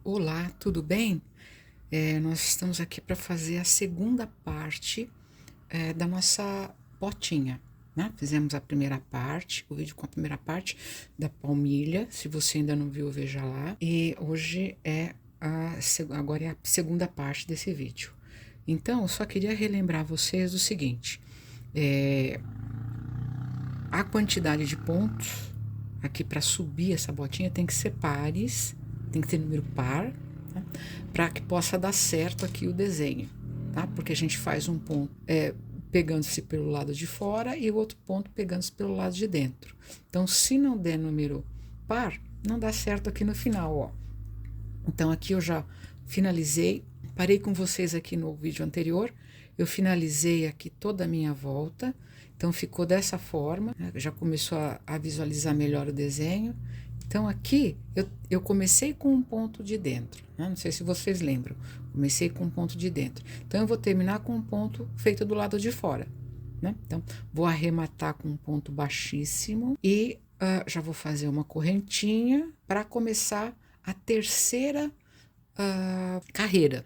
Olá, tudo bem? Nós estamos aqui para fazer a segunda parte da nossa botinha, né? Fizemos a primeira parte, o vídeo com a primeira parte da palmilha. Se você ainda não viu, veja lá. E hoje agora é a segunda parte desse vídeo. Então, eu só queria relembrar vocês do seguinte: é, a quantidade de pontos aqui para subir essa botinha tem que ser pares, tem que ter número par, tá? Para que possa dar certo aqui o desenho, tá? Porque a gente faz um ponto pegando-se pelo lado de fora e o outro ponto pegando-se pelo lado de dentro. Então, se não der número par, não dá certo aqui no final, ó. Então, aqui eu já finalizei, parei com vocês aqui no vídeo anterior, eu finalizei aqui toda a minha volta, então ficou dessa forma, né? Já começou a visualizar melhor o desenho. Então, aqui eu comecei com um ponto de dentro, né? Não sei se vocês lembram, comecei com um ponto de dentro. Então, eu vou terminar com um ponto feito do lado de fora, né? Então, vou arrematar com um ponto baixíssimo e já vou fazer uma correntinha para começar a terceira carreira.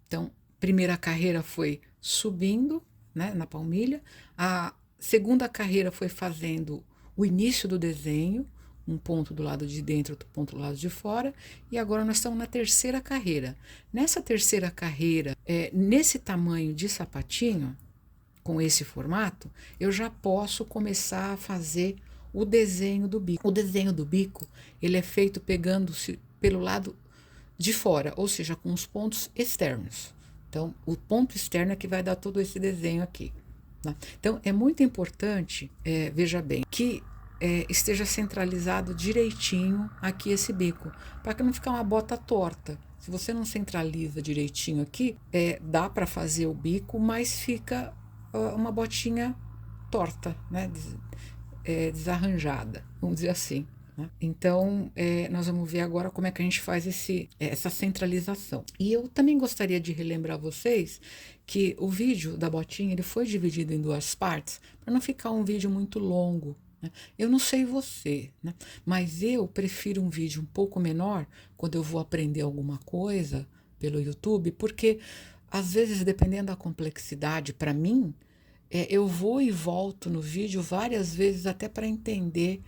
Então, primeira carreira foi subindo, né, na palmilha. A segunda carreira foi fazendo o início do desenho, um ponto do lado de dentro, outro ponto do lado de fora. E agora nós estamos na terceira carreira. Nessa terceira carreira, nesse tamanho de sapatinho, com esse formato, eu já posso começar a fazer o desenho do bico. O desenho do bico, ele é feito pegando-se pelo lado de fora, ou seja, com os pontos externos. Então, o ponto externo é que vai dar todo esse desenho aqui, né? Então, é muito importante, veja bem, que esteja centralizado direitinho aqui esse bico, para que não ficar uma bota torta. Se você não centraliza direitinho aqui, dá para fazer o bico, mas fica uma botinha torta, né? Desarranjada, vamos dizer assim, né? Então, nós vamos ver agora como é que a gente faz essa centralização. E eu também gostaria de relembrar vocês que o vídeo da botinha ele foi dividido em duas partes, para não ficar um vídeo muito longo, né? Eu não sei você, né? Mas eu prefiro um vídeo um pouco menor quando eu vou aprender alguma coisa pelo YouTube, porque às vezes, dependendo da complexidade, para mim, eu vou e volto no vídeo várias vezes até para entender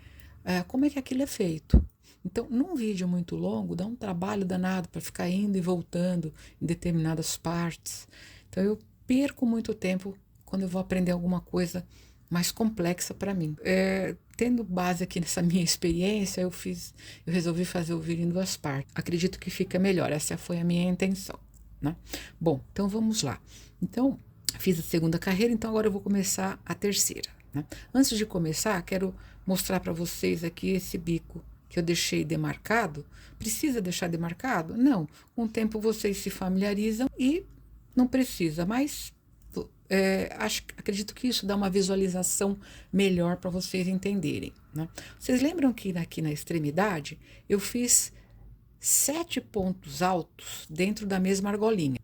como é que aquilo é feito. Então, num vídeo muito longo, dá um trabalho danado para ficar indo e voltando em determinadas partes. Então, eu perco muito tempo quando eu vou aprender alguma coisa mais complexa para mim. Tendo base aqui nessa minha experiência, eu resolvi fazer o vídeo em duas partes. Acredito que fica melhor, essa foi a minha intenção, né? Bom, então vamos lá. Então, fiz a segunda carreira, então agora eu vou começar a terceira, né? Antes de começar, quero mostrar para vocês aqui esse bico que eu deixei demarcado. Precisa deixar demarcado? Não. Com o tempo vocês se familiarizam e não precisa, mas acredito que isso dá uma visualização melhor para vocês entenderem, né? Vocês lembram que aqui na extremidade eu fiz 7 pontos altos dentro da mesma argolinha.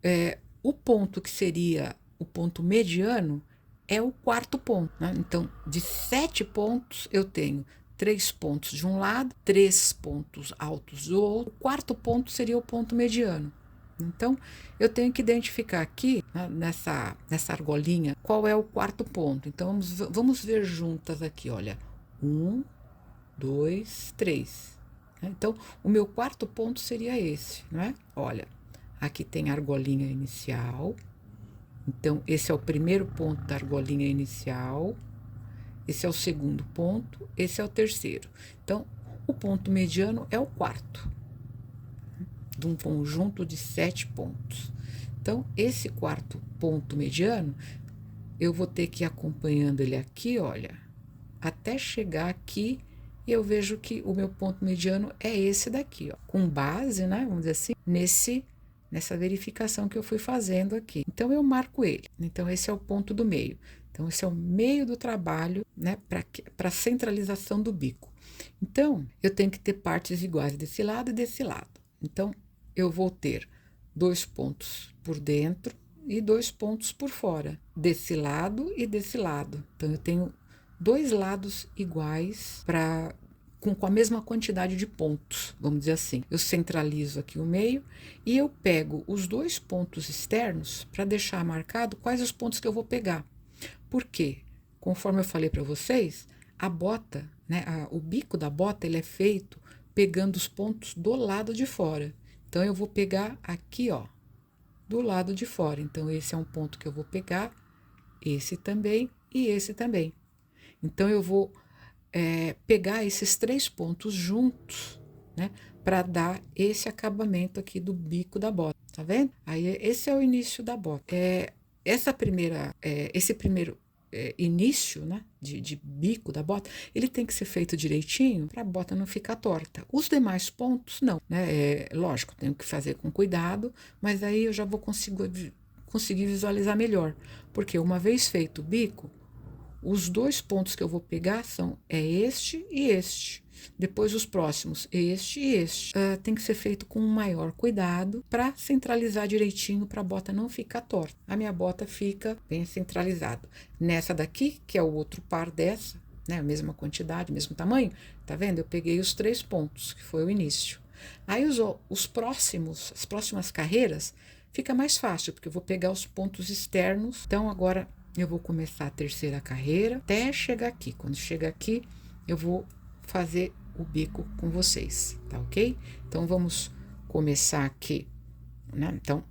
O ponto que seria o ponto mediano é o quarto ponto, né? Então, de 7 pontos, eu tenho 3 pontos de um lado, 3 pontos altos do outro. O quarto ponto seria o ponto mediano. Então, eu tenho que identificar aqui, né, nessa argolinha, qual é o quarto ponto. Então, vamos ver juntas aqui, olha. 1, 2, 3. Então, o meu quarto ponto seria esse, né? Olha, aqui tem a argolinha inicial. Então, esse é o primeiro ponto da argolinha inicial. Esse é o segundo ponto. Esse é o terceiro. Então, o ponto mediano é o quarto de um conjunto de 7 pontos. Então, esse quarto ponto mediano, eu vou ter que ir acompanhando ele aqui, olha, até chegar aqui e eu vejo que o meu ponto mediano é esse daqui, ó, com base, né, vamos dizer assim, nessa verificação que eu fui fazendo aqui. Então, eu marco ele. Então, esse é o ponto do meio. Então, esse é o meio do trabalho, né, para centralização do bico. Então, eu tenho que ter partes iguais desse lado e desse lado. Então, eu vou ter 2 pontos por dentro e 2 pontos por fora, desse lado e desse lado. Então, eu tenho 2 lados iguais com a mesma quantidade de pontos, vamos dizer assim. Eu centralizo aqui o meio e eu pego os 2 pontos externos para deixar marcado quais os pontos que eu vou pegar. Por quê? Conforme eu falei para vocês, a bota, né, o bico da bota, ele é feito pegando os pontos do lado de fora. Então, eu vou pegar aqui, ó, do lado de fora. Então, esse é um ponto que eu vou pegar, esse também e esse também. Então, eu vou pegar esses 3 pontos juntos, né, para dar esse acabamento aqui do bico da bota, tá vendo? Aí, esse é o início da bota. Esse primeiro início, né, de bico da bota, ele tem que ser feito direitinho para a bota não ficar torta. Os demais pontos, não, né? Lógico, tenho que fazer com cuidado, mas aí eu já vou conseguir visualizar melhor, porque uma vez feito o bico, os 2 pontos que eu vou pegar são este e este. Depois os próximos, este e este. Tem que ser feito com maior cuidado para centralizar direitinho para a bota não ficar torta. A minha bota fica bem centralizada. Nessa daqui, que é o outro par dessa, né, a mesma quantidade, mesmo tamanho, tá vendo? Eu peguei os 3 pontos, que foi o início. Aí as próximas carreiras, fica mais fácil, porque eu vou pegar os pontos externos. Então, agora eu vou começar a terceira carreira até chegar aqui. Quando chegar aqui, eu vou fazer o bico com vocês, tá ok? Então, vamos começar aqui, né? Então,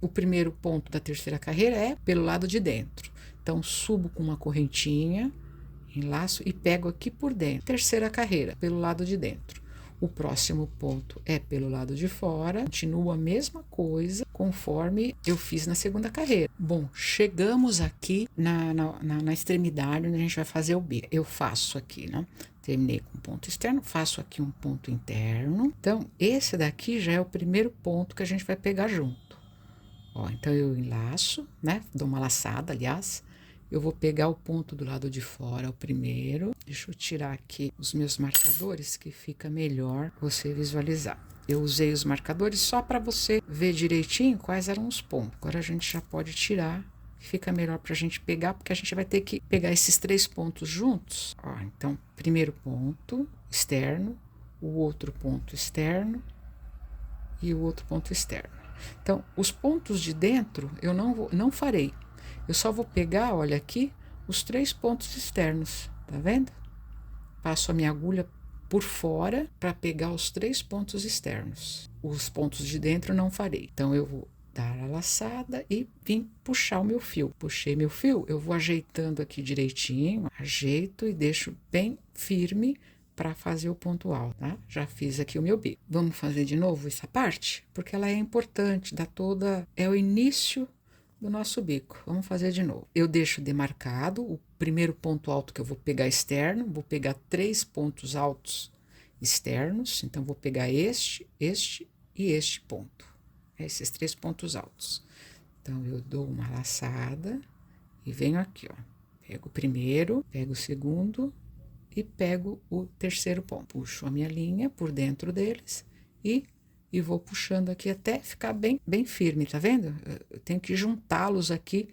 o primeiro ponto da terceira carreira é pelo lado de dentro. Então, subo com uma correntinha, enlaço e pego aqui por dentro. Terceira carreira, pelo lado de dentro. O próximo ponto é pelo lado de fora, continua a mesma coisa conforme eu fiz na segunda carreira. Bom, chegamos aqui na extremidade onde a gente vai fazer o bico. Eu faço aqui, né? Terminei com ponto externo, faço aqui um ponto interno. Então, esse daqui já é o primeiro ponto que a gente vai pegar junto. Ó, então, eu enlaço, né? Dou uma laçada, aliás. Eu vou pegar o ponto do lado de fora, o primeiro. Deixa eu tirar aqui os meus marcadores, que fica melhor você visualizar. Eu usei os marcadores só para você ver direitinho quais eram os pontos. Agora a gente já pode tirar, fica melhor para a gente pegar, porque a gente vai ter que pegar esses 3 pontos juntos. Ó, então, primeiro ponto externo, o outro ponto externo e o outro ponto externo. Então, os pontos de dentro eu não farei. Eu só vou pegar, olha aqui, os 3 pontos externos, tá vendo? Passo a minha agulha por fora para pegar os 3 pontos externos. Os pontos de dentro não farei. Então, eu vou dar a laçada e vim puxar o meu fio. Puxei meu fio, eu vou ajeitando aqui direitinho, ajeito e deixo bem firme para fazer o ponto alto, tá? Já fiz aqui o meu bico. Vamos fazer de novo essa parte? Porque ela é importante, é o início do nosso bico. Vamos fazer de novo. Eu deixo demarcado o primeiro ponto alto que eu vou pegar externo, vou pegar 3 pontos altos externos, então vou pegar este e este ponto. Esses 3 pontos altos. Então, eu dou uma laçada e venho aqui, ó. Pego o primeiro, pego o segundo e pego o terceiro ponto. Puxo a minha linha por dentro deles e vou puxando aqui até ficar bem firme, tá vendo? Eu tenho que juntá-los aqui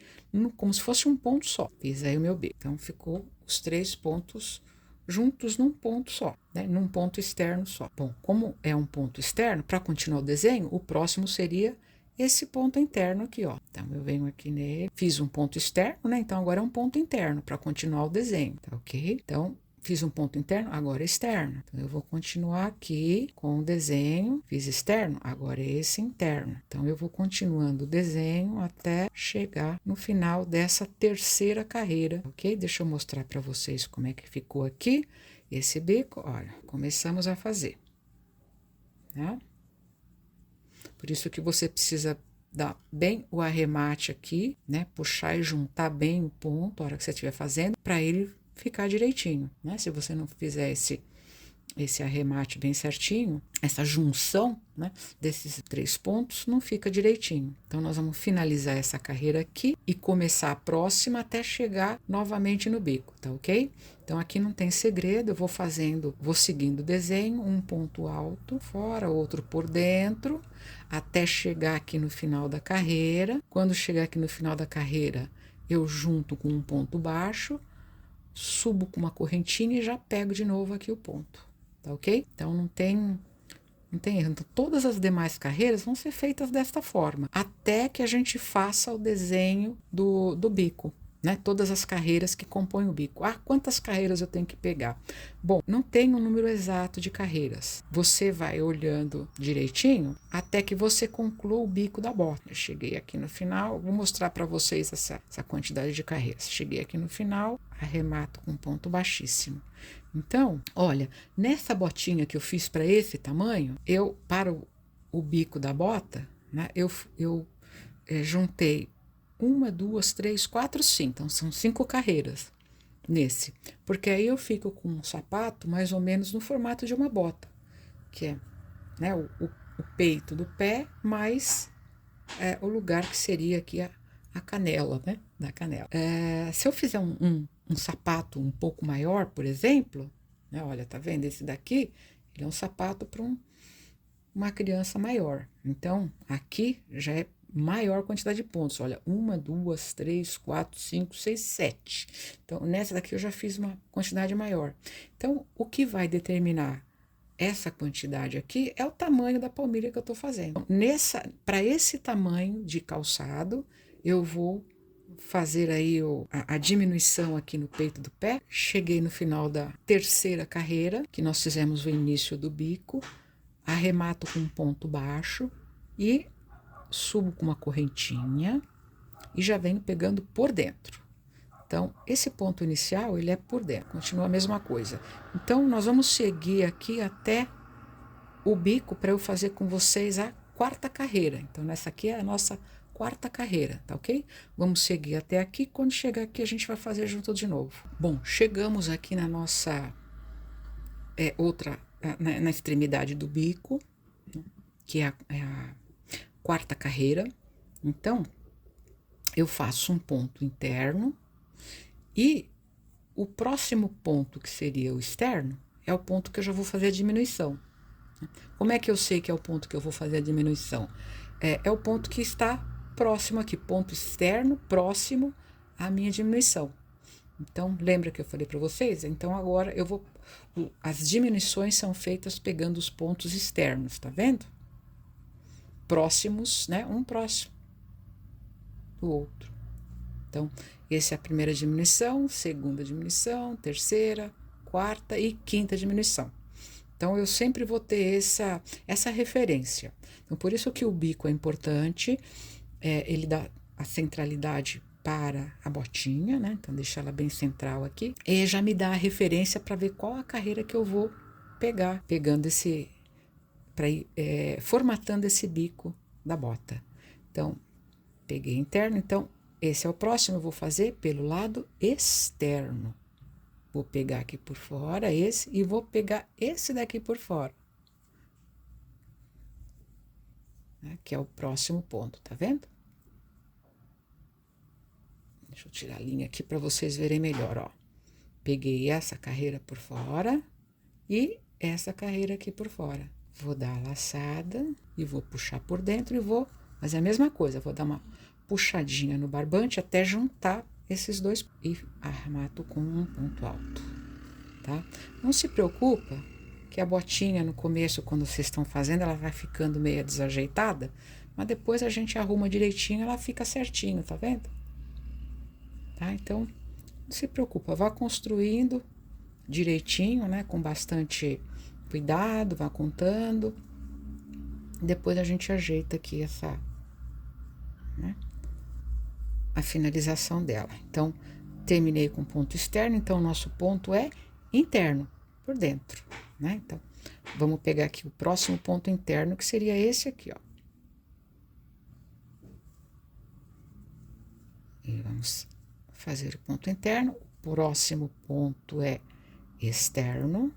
como se fosse um ponto só. Fiz aí o meu bico. Então, ficou os 3 pontos juntos num ponto só, né? Num ponto externo só. Bom, como é um ponto externo, para continuar o desenho, o próximo seria esse ponto interno aqui, ó. Então, eu venho aqui nele, fiz um ponto externo, né? Então, agora é um ponto interno para continuar o desenho, tá ok? Então, fiz um ponto interno, agora externo. Então, eu vou continuar aqui com o desenho. Fiz externo, agora é esse interno. Então, eu vou continuando o desenho até chegar no final dessa terceira carreira, ok? Deixa eu mostrar para vocês como é que ficou aqui esse bico. Olha, começamos a fazer, tá? Por isso que você precisa dar bem o arremate aqui, né? Puxar e juntar bem o ponto, a hora que você estiver fazendo, para ele ficar direitinho, né? Se você não fizer esse arremate bem certinho, essa junção, né, desses 3 pontos, não fica direitinho. Então, nós vamos finalizar essa carreira aqui e começar a próxima até chegar novamente no bico, tá ok? Então, aqui não tem segredo, eu vou seguindo o desenho, um ponto alto fora, outro por dentro, até chegar aqui no final da carreira. Quando chegar aqui no final da carreira, eu junto com um ponto baixo, subo com uma correntinha e já pego de novo aqui o ponto, tá ok? Então não tem erro. Então, todas as demais carreiras vão ser feitas desta forma, até que a gente faça o desenho do bico, né? Todas as carreiras que compõem o bico. Ah, quantas carreiras eu tenho que pegar? Bom, não tem um número exato de carreiras. Você vai olhando direitinho até que você conclua o bico da bota. Eu cheguei aqui no final, vou mostrar para vocês essa quantidade de carreiras. Cheguei aqui no final, arremato com ponto baixíssimo. Então, olha, nessa botinha que eu fiz para esse tamanho, para o bico da bota, né, eu juntei 1, 2, 3, 4, 5. Então, são 5 carreiras nesse. Porque aí eu fico com um sapato mais ou menos no formato de uma bota, que é, né, o peito do pé mais o lugar que seria aqui a canela, né? Da canela. Se eu fizer um sapato um pouco maior, por exemplo, né, olha, tá vendo? Esse daqui, ele é um sapato para uma criança maior. Então, aqui já é maior quantidade de pontos. Olha, 1, 2, 3, 4, 5, 6, 7. Então, nessa daqui eu já fiz uma quantidade maior. Então, o que vai determinar essa quantidade aqui é o tamanho da palmilha que eu estou fazendo. Então, para esse tamanho de calçado, eu vou fazer aí a diminuição aqui no peito do pé. Cheguei no final da terceira carreira, que nós fizemos o início do bico, arremato com um ponto baixo e subo com uma correntinha e já venho pegando por dentro. Então, esse ponto inicial, ele é por dentro, continua a mesma coisa. Então, nós vamos seguir aqui até o bico para eu fazer com vocês a quarta carreira. Então, nessa aqui é a nossa quarta carreira, tá ok? Vamos seguir até aqui, quando chegar aqui a gente vai fazer junto de novo. Bom, chegamos aqui na nossa na extremidade do bico, que é a quarta carreira. Então, eu faço um ponto interno e o próximo ponto, que seria o externo, é o ponto que eu já vou fazer a diminuição. Como é que eu sei que é o ponto que eu vou fazer a diminuição? É o ponto que está próximo aqui, ponto externo, próximo à minha diminuição. Então, lembra que eu falei para vocês? Então, agora as diminuições são feitas pegando os pontos externos, tá vendo? Próximos, né? Um próximo do outro. Então, essa é a primeira diminuição, segunda diminuição, terceira, quarta e quinta diminuição. Então, eu sempre vou ter essa referência. Então, por isso que o bico é importante, ele dá a centralidade para a botinha, né? Então, deixa ela bem central aqui. E já me dá a referência para ver qual a carreira que eu vou pegar, pegando para ir formatando esse bico da bota. Então, peguei interno, então, esse é o próximo, eu vou fazer pelo lado externo. Vou pegar aqui por fora esse e vou pegar esse daqui por fora. Né, que é o próximo ponto, tá vendo? Deixa eu tirar a linha aqui para vocês verem melhor, ó. Peguei essa carreira por fora e essa carreira aqui por fora. Vou dar a laçada e vou puxar por dentro e vou fazer a mesma coisa. Vou dar uma puxadinha no barbante até juntar esses dois e armato com um ponto alto, tá? Não se preocupa que a botinha no começo, quando vocês estão fazendo, ela vai ficando meio desajeitada, mas depois a gente arruma direitinho, ela fica certinho, tá vendo? Tá? Então, não se preocupa, vá construindo direitinho, né? Com bastante cuidado, vá contando. Depois a gente ajeita aqui né, a finalização dela. Então, terminei com ponto externo, então o nosso ponto é interno, por dentro, né? Então, vamos pegar aqui o próximo ponto interno, que seria esse aqui, ó. E vamos fazer o ponto interno. O próximo ponto é externo.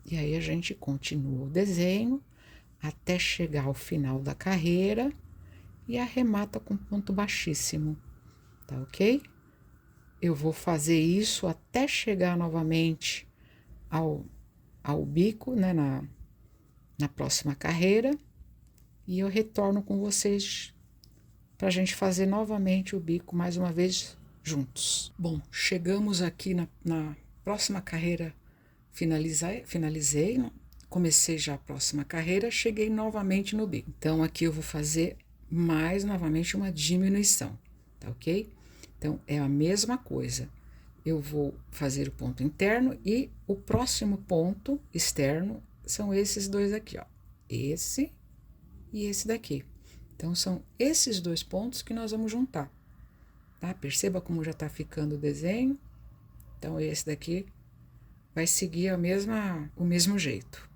E aí, a gente continua o desenho até chegar ao final da carreira e arremata com ponto baixíssimo, tá ok? Eu vou fazer isso até chegar novamente ao bico, né, na próxima carreira, e eu retorno com vocês para a gente fazer novamente o bico mais uma vez juntos. Bom, chegamos aqui na próxima carreira, finalizei, comecei já a próxima carreira, cheguei novamente no bico. Então, aqui eu vou fazer mais novamente uma diminuição, tá ok? Então, é a mesma coisa. Eu vou fazer o ponto interno e o próximo ponto externo são esses dois aqui, ó. Esse e esse daqui. Então, são esses dois pontos que nós vamos juntar, tá? Perceba como já tá ficando o desenho. Então, esse daqui vai seguir o mesmo jeito.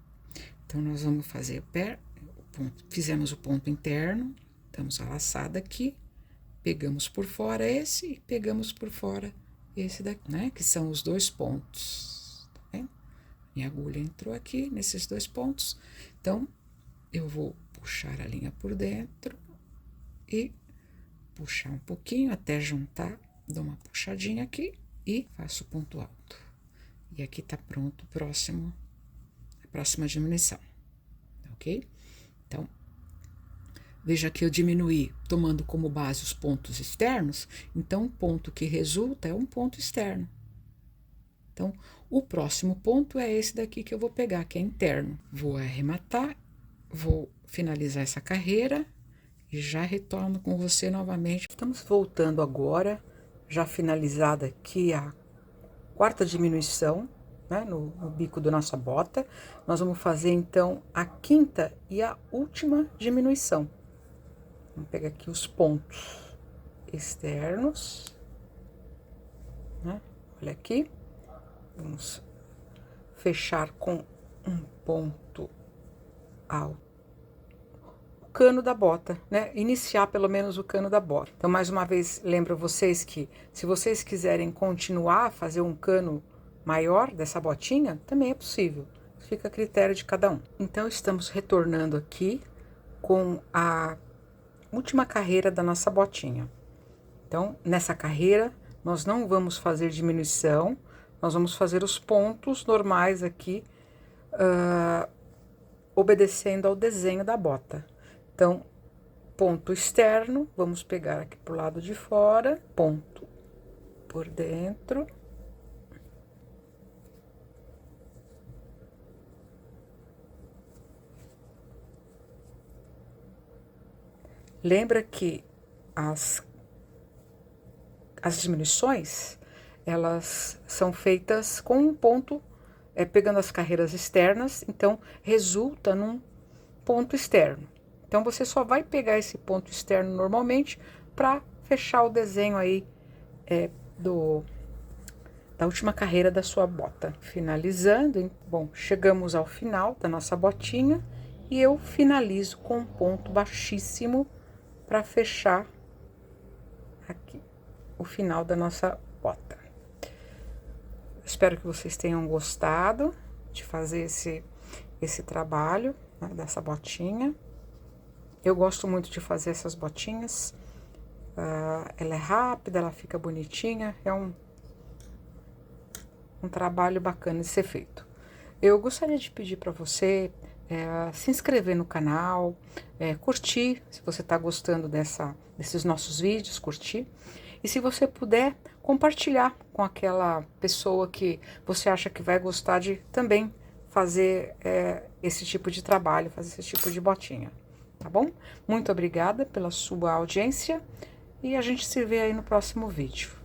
Então, nós vamos fazer fizemos o ponto interno, damos a laçada aqui, pegamos por fora esse e pegamos por fora esse daqui, né? Que são os dois pontos, tá vendo? Minha agulha entrou aqui nesses dois pontos. Então, eu vou puxar a linha por dentro e puxar um pouquinho até juntar, dou uma puxadinha aqui e faço o ponto alto. E aqui tá pronto a próxima diminuição, ok? Então, veja que eu diminuí tomando como base os pontos externos, então o ponto que resulta é um ponto externo. Então, o próximo ponto é esse daqui que eu vou pegar, que é interno. Vou arrematar, vou finalizar essa carreira e já retorno com você novamente. Estamos voltando agora, já finalizada aqui a quarta diminuição, né, no bico da nossa bota. Nós vamos fazer, então, a quinta e a última diminuição. Vamos pegar aqui os pontos externos, né? Olha aqui. Vamos fechar com um ponto alto. O cano da bota, né? Iniciar pelo menos o cano da bota. Então, mais uma vez, lembro vocês que se vocês quiserem continuar a fazer um cano maior dessa botinha, também é possível. Fica a critério de cada um. Então, estamos retornando aqui com a última carreira da nossa botinha. Então, nessa carreira, nós não vamos fazer diminuição, nós vamos fazer os pontos normais aqui, obedecendo ao desenho da bota. Então, ponto externo, vamos pegar aqui pro lado de fora, ponto por dentro. Lembra que as diminuições, elas são feitas com um ponto, pegando as carreiras externas, então resulta num ponto externo. Então, você só vai pegar esse ponto externo normalmente para fechar o desenho aí da última carreira da sua bota. Finalizando, bom, chegamos ao final da nossa botinha e eu finalizo com um ponto baixíssimo para fechar aqui o final da nossa bota. Espero que vocês tenham gostado de fazer esse trabalho, né, dessa botinha. Eu gosto muito de fazer essas botinhas. Ela é rápida, ela fica bonitinha, é um trabalho bacana de ser feito. Eu gostaria de pedir para você se inscrever no canal, curtir, se você está gostando desses nossos vídeos, curtir. E se você puder, compartilhar com aquela pessoa que você acha que vai gostar de também fazer esse tipo de trabalho, fazer esse tipo de botinha, tá bom? Muito obrigada pela sua audiência e a gente se vê aí no próximo vídeo.